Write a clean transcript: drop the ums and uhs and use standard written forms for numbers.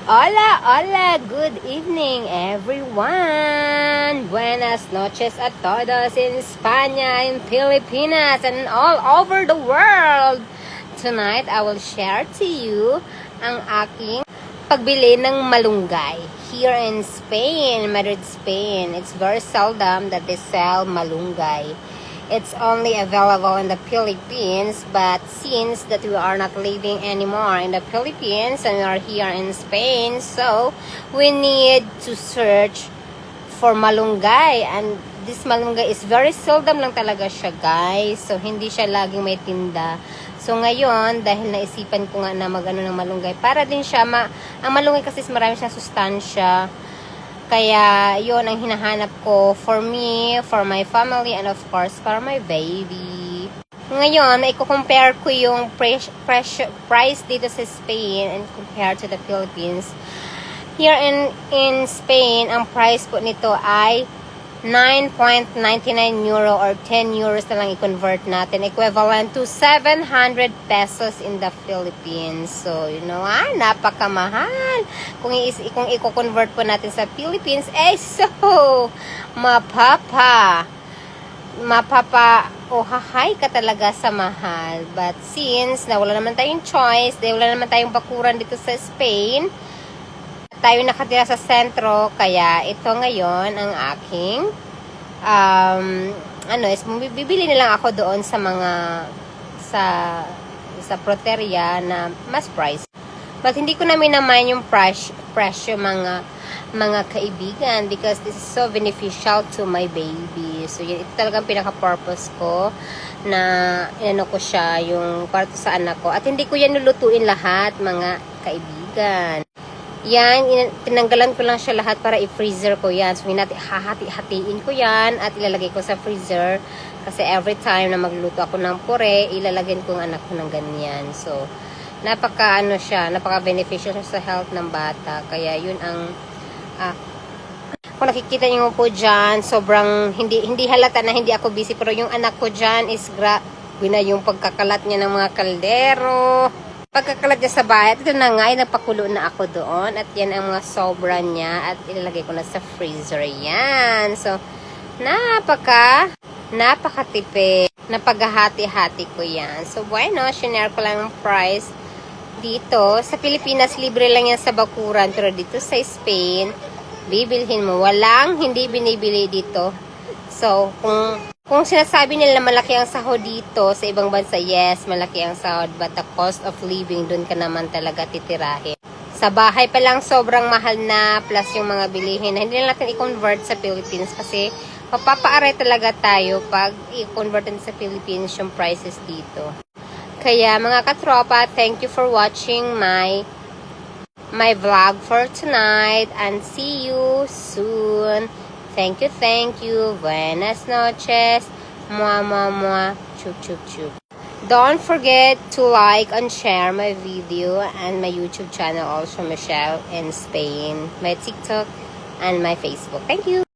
Hola, hola, good evening everyone. Buenas noches a todos in España, in Pilipinas, and all over the world. Tonight, I will share to you ang aking pagbili ng malunggay here in Spain, Madrid, Spain. It's very seldom that they sell malunggay. It's only available in the Philippines, but since that we are not living anymore in the Philippines and we are here in Spain, so we need to search for malunggay, and this malunggay is very seldom lang talaga siya, guys. So hindi siya laging may tinda. So ngayon, dahil naisipan ko nga na mag-ano ng malunggay, para din siya, ang malunggay kasi marami siyang sustansya. Kaya, yun ang hinahanap ko for me, for my family, and of course, for my baby. Ngayon, i-compare ko yung price dito sa Spain and compare to the Philippines. Here in Spain, ang price po nito ay 9.99 euro or 10 euros na lang i-convert natin. Equivalent to 700 pesos in the Philippines. So, you know, napakamahal. Kung i-convert po natin sa Philippines, so, hahay ka talaga sa mahal. But since, wala naman tayong choice, dahil wala naman tayong bakuran dito sa Spain, tayo nakatira sa sentro, kaya ito ngayon ang aking bibili na lang ako doon sa mga sa proteria na mas price. But hindi ko na minamain yung presyo mga kaibigan, because this is so beneficial to my baby. So ito talagang pinaka-purpose ko na ko siya yung para sa anak ko. At hindi ko yan lulutuin lahat, mga kaibigan. Yan, tinanggalan ko lang siya lahat para i-freezer ko yan. So, hahati-hatiin ko yan at ilalagay ko sa freezer. Kasi every time na magluluto ako ng pure, ilalagyan ko ang anak ko ng ganyan. So, napaka-beneficial sa health ng bata. Kaya, yun ang, kung nakikita niyo po dyan, sobrang, hindi halata na hindi ako busy. Pero yung anak ko dyan is grabe na yung pagkakalat niya ng mga kaldero. Pagkakalat niya sa bahay, ito na nga, napakulo na ako doon. At yan ang mga sobra niya. At ilalagay ko na sa freezer. Yan. So, napakatipid. Napaghahati-hati ko yan. So, bueno, shinare ko lang ang price dito. Sa Pilipinas, libre lang yan sa bakuran. Pero dito sa Spain, bibilhin mo. Walang hindi binibili dito. So, kung sinasabi nila malaki ang sahod dito sa ibang bansa, yes, malaki ang sahod. But the cost of living, dun ka naman talaga titirahin. Sa bahay pa lang sobrang mahal na, plus yung mga bilihin. Hindi na natin i-convert sa Philippines kasi papapaaray talaga tayo pag i-convert sa Philippines yung prices dito. Kaya mga katropa, thank you for watching my vlog for tonight, and see you soon. Thank you. Buenas noches. Mua. Chup. Don't forget to like and share my video and my YouTube channel also, Michelle in Spain, my TikTok and my Facebook. Thank you.